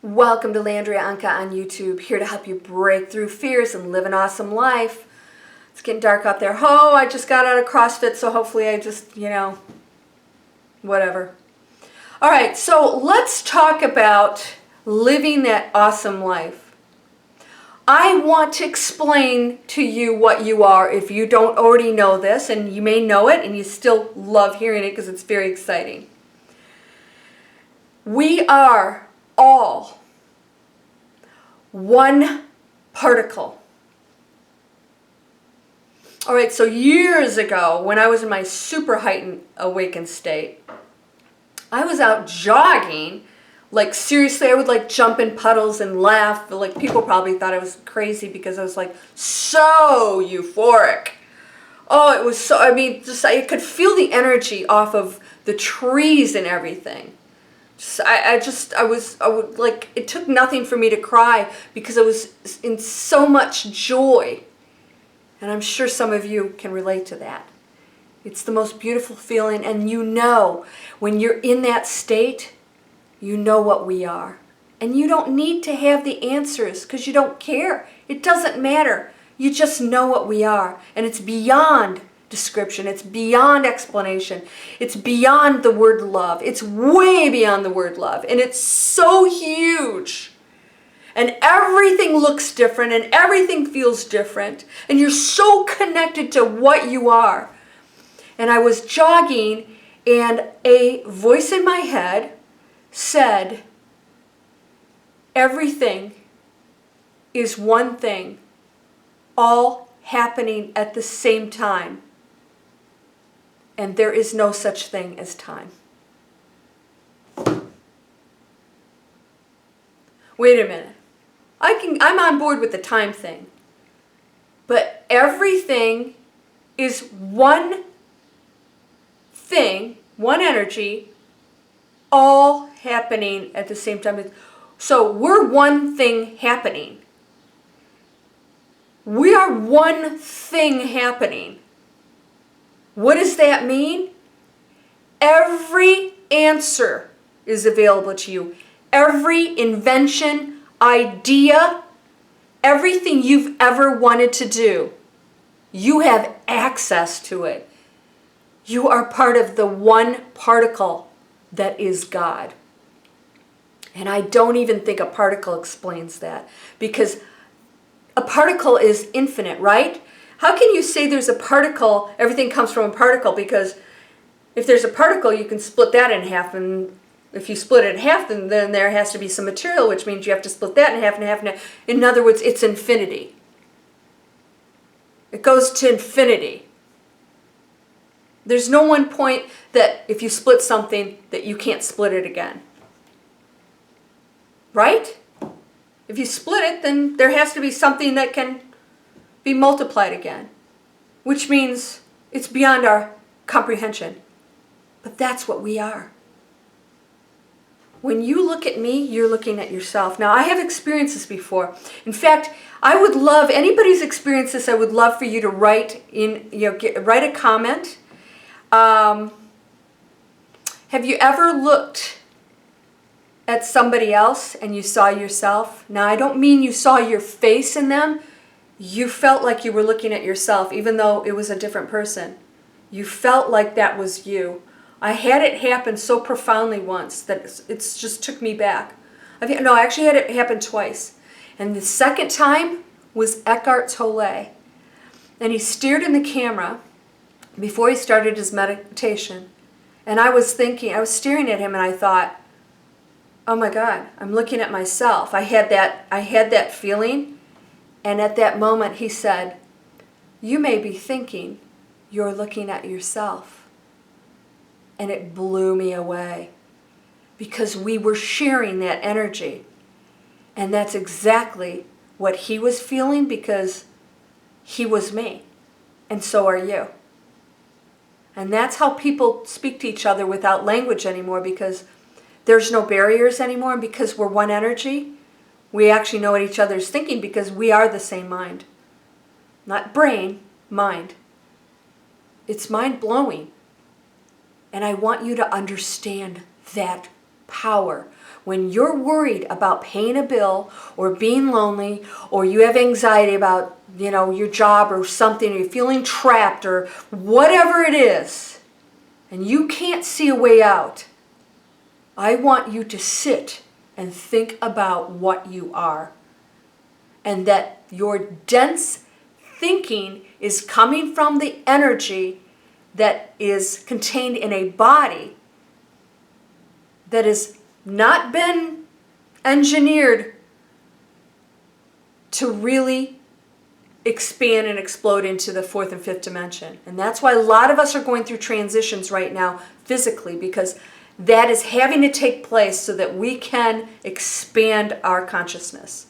Welcome to Landria Anka on YouTube, here to help you break through fears and live an awesome life. It's getting dark out there. Oh, I just got out of CrossFit, so hopefully I just, whatever. All right, so let's talk about living that awesome life. I want to explain to you what you are if you don't already know this, and you may know it and you still love hearing it because it's very exciting. We are all one particle. All right, so years ago, when I was in my super heightened awakened state, I was out jogging. Like, seriously, I would jump in puddles and laugh. Like, people probably thought I was crazy because I was so euphoric. Oh, it was so, I could feel the energy off of the trees and everything. It took nothing for me to cry because I was in so much joy. And I'm sure some of you can relate to that. It's the most beautiful feeling, and when you're in that state, you know what we are. And you don't need to have the answers because you don't care. It doesn't matter. You just know what we are. And it's beyond description. It's beyond explanation. It's beyond the word love. It's way beyond the word love. And it's so huge. And everything looks different and everything feels different. And you're so connected to what you are. And I was jogging and a voice in my head said, everything is one thing, all happening at the same time. And there is no such thing as time. Wait a minute. I'm on board with the time thing. But everything is one thing, one energy, all happening at the same time. So we're one thing happening. We are one thing happening. What does that mean? Every answer is available to you. Every invention, idea, everything you've ever wanted to do, you have access to it. You are part of the one particle that is God. And I don't even think a particle explains that, because a particle is infinite, right? How can you say there's a particle, everything comes from a particle? Because if there's a particle, you can split that in half, and if you split it in half, then there has to be some material, which means you have to split that in half and half and half. In other words, it's infinity. It goes to infinity. There's no one point that if you split something that you can't split it again. Right? If you split it, then there has to be something that can be multiplied again, which means it's beyond our comprehension. But that's what we are. When you look at me, you're looking at yourself. Now, I have experienced this before. In fact, I would love, anybody's experienced this, I would love for you to write a comment. Have you ever looked at somebody else and you saw yourself? Now, I don't mean you saw your face in them. You felt like you were looking at yourself, even though it was a different person. You felt like that was you. I had it happen so profoundly once that it just took me back. I actually had it happen twice. And the second time was Eckhart Tolle. And he stared in the camera before he started his meditation. And I was staring at him and I thought, oh my God, I'm looking at myself. I had that feeling. And at that moment he said, you may be thinking you're looking at yourself. And it blew me away because we were sharing that energy. And that's exactly what he was feeling, because he was me. And so are you. And that's how people speak to each other without language anymore, because there's no barriers anymore. And because we're one energy, we actually know what each other's thinking because we are the same mind. Not brain, mind. It's mind-blowing. And I want you to understand that power. when you're worried about paying a bill or being lonely, or you have anxiety about, your job or something, or you're feeling trapped or whatever it is, and you can't see a way out, I want you to sit and think about what you are. And that your dense thinking is coming from the energy that is contained in a body that has not been engineered to really expand and explode into the fourth and fifth dimension. And that's why a lot of us are going through transitions right now physically, because that is having to take place so that we can expand our consciousness.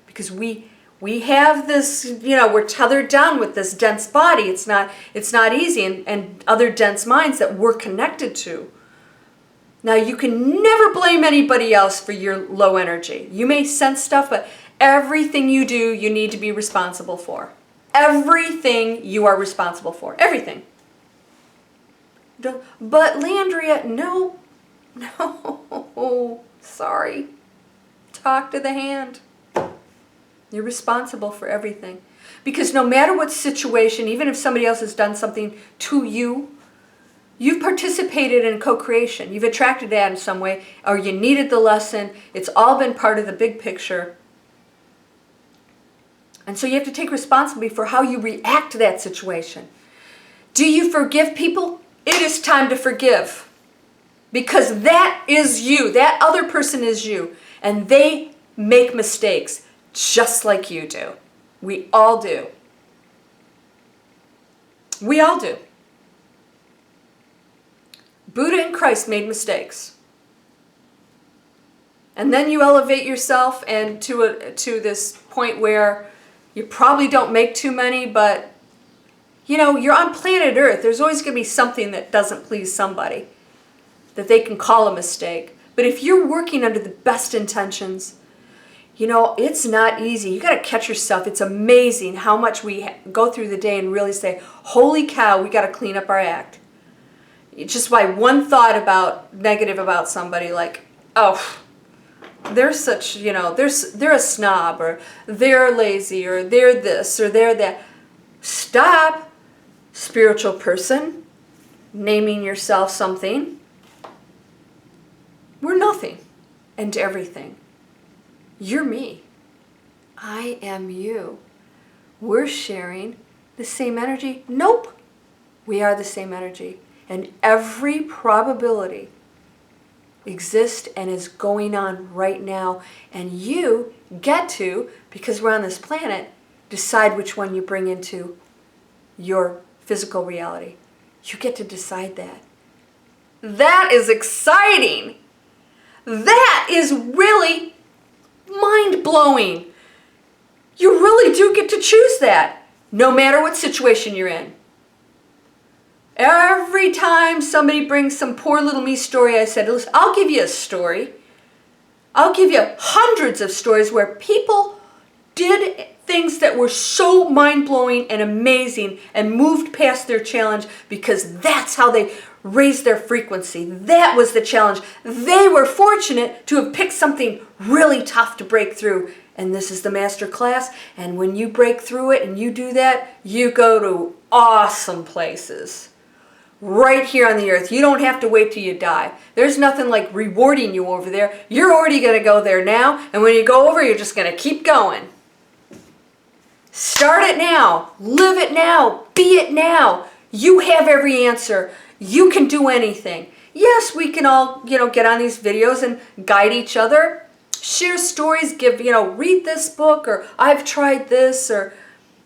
Because we have this, we're tethered down with this dense body. It's not easy, and other dense minds that we're connected to. Now, you can never blame anybody else for your low energy. You may sense stuff, but everything you do, you need to be responsible for. Everything you are responsible for. Everything. But Landria, no, sorry. Talk to the hand. You're responsible for everything. Because no matter what situation, even if somebody else has done something to you, you've participated in co-creation. You've attracted that in some way, or you needed the lesson. It's all been part of the big picture. And so you have to take responsibility for how you react to that situation. Do you forgive people? It is time to forgive. Because that is you. That other person is you. And they make mistakes just like you do. We all do. We all do. Buddha and Christ made mistakes. And then you elevate yourself and to this point where you probably don't make too many, but you're on planet Earth. There's always going to be something that doesn't please somebody that they can call a mistake. But if you're working under the best intentions, it's not easy. You got to catch yourself. It's amazing how much we go through the day and really say, holy cow, we got to clean up our act. Just by one thought negative about somebody, like, oh, they're such, they're a snob, or they're lazy, or they're this, or they're that. Stop, spiritual person, naming yourself something. We're nothing and everything. You're me. I am you. We're sharing the same energy. Nope. We are the same energy. And every probability exists and is going on right now. And you get to, because we're on this planet, decide which one you bring into your physical reality. You get to decide that. That is exciting. That is really mind-blowing. You really do get to choose that, no matter what situation you're in. Every time somebody brings some poor little me story, I said, listen, I'll give you a story. I'll give you hundreds of stories where people did things that were so mind-blowing and amazing and moved past their challenge, because that's how they raised their frequency. That was the challenge. They were fortunate to have picked something really tough to break through. And this is the master class. And when you break through it and you do that, you go to awesome places. Right here on the earth. You don't have to wait till you die. There's nothing like rewarding you over there. You're already going to go there now. And when you go over, you're just going to keep going. Start it now. Live it now. Be it now. You have every answer. You can do anything. Yes, we can all, get on these videos and guide each other. Share stories, read this book, or I've tried this, and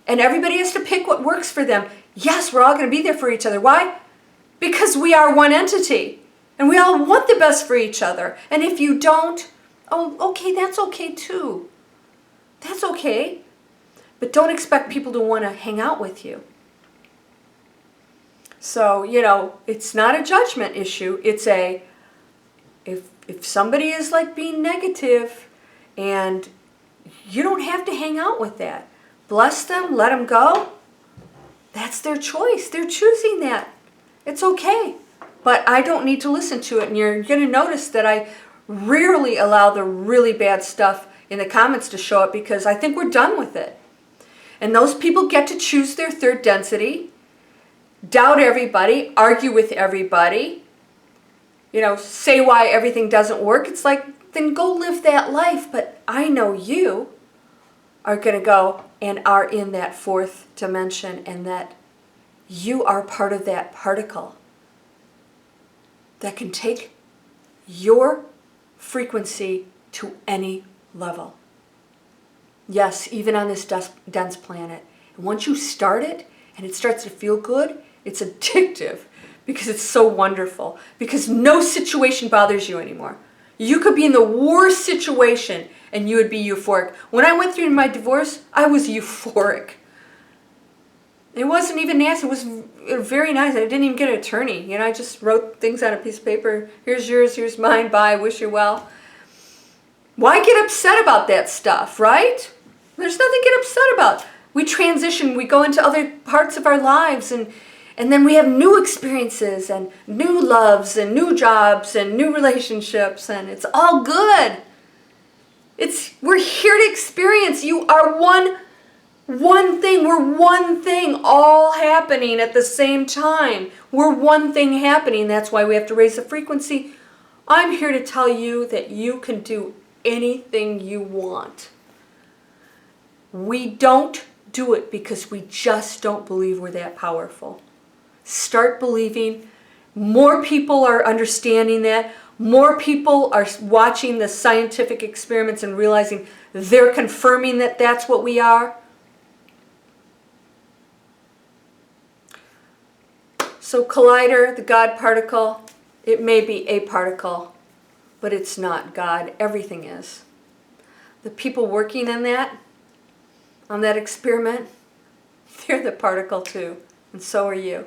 everybody has to pick what works for them. Yes, we're all going to be there for each other. Why? Because we are one entity. And we all want the best for each other. And if you don't, okay, that's okay too. That's okay. But don't expect people to want to hang out with you. So, it's not a judgment issue. It's if somebody is like being negative, and you don't have to hang out with that. Bless them, let them go. That's their choice. They're choosing that. It's okay. But I don't need to listen to it. And you're going to notice that I rarely allow the really bad stuff in the comments to show up because I think we're done with it. And those people get to choose their third density, doubt everybody, argue with everybody, say why everything doesn't work. It's like, then go live that life. But I know you are going to go and are in that fourth dimension, and that you are part of that particle that can take your frequency to any level. Yes, even on this dense planet. And once you start it and it starts to feel good, it's addictive because it's so wonderful. Because no situation bothers you anymore. You could be in the worst situation and you would be euphoric. When I went through my divorce, I was euphoric. It wasn't even nasty. It was very nice. I didn't even get an attorney. I just wrote things on a piece of paper. Here's yours, here's mine, bye, wish you well. Why get upset about that stuff, right? There's nothing to get upset about. We transition, we go into other parts of our lives, and then we have new experiences and new loves and new jobs and new relationships, and it's all good. We're here to experience. You are one thing. We're one thing all happening at the same time. We're one thing happening. That's why we have to raise the frequency. I'm here to tell you that you can do anything you want. We don't do it because we just don't believe we're that powerful. Start believing. More people are understanding that. More people are watching the scientific experiments and realizing they're confirming that that's what we are. So collider, the God particle, it may be a particle, but it's not God. Everything is. The people working on that experiment, they're the particle too, and so are you.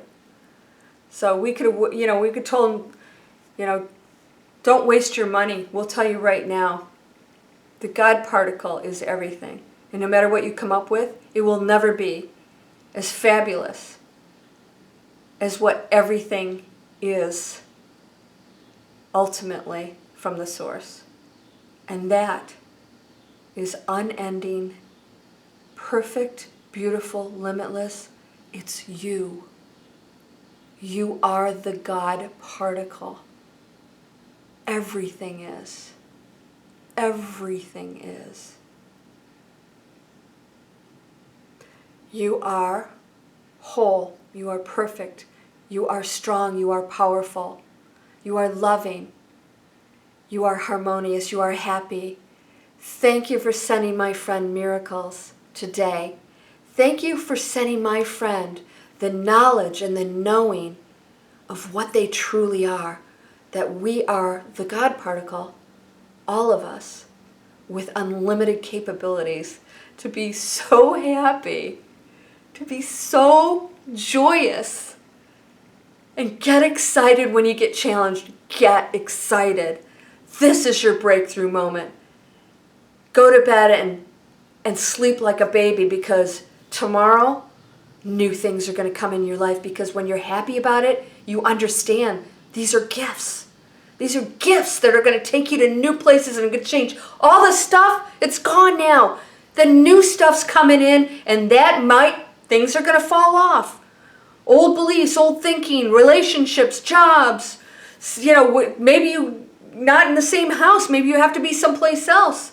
So we could tell them, don't waste your money. We'll tell you right now, the God particle is everything. And no matter what you come up with, it will never be as fabulous as what everything is ultimately from the source. And that is unending, perfect, beautiful, limitless. It's you. You are the God particle. Everything is. Everything is. You are whole. You are perfect. You are strong. You are powerful. You are loving. You are harmonious. You are happy. Thank you for sending my friend miracles today. Thank you for sending my friend the knowledge and the knowing of what they truly are. That we are the God particle, all of us, with unlimited capabilities to be so happy, to be so joyous, and get excited when you get challenged. Get excited. This is your breakthrough moment. Go to bed and sleep like a baby, because tomorrow new things are going to come in your life, because when you're happy about it, you understand these are gifts. These are gifts that are going to take you to new places and going to change. All the stuff, it's gone now. The new stuff's coming in, and things are going to fall off. Old beliefs, old thinking, relationships, jobs. Maybe you not in the same house. Maybe you have to be someplace else.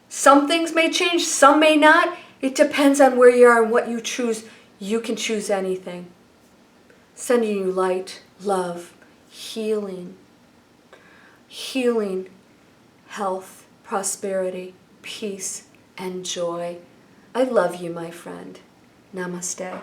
Some things may change, some may not. It depends on where you are and what you choose. You can choose anything. Sending you light, love, healing, health, prosperity, peace, and joy. I love you, my friend. Namaste.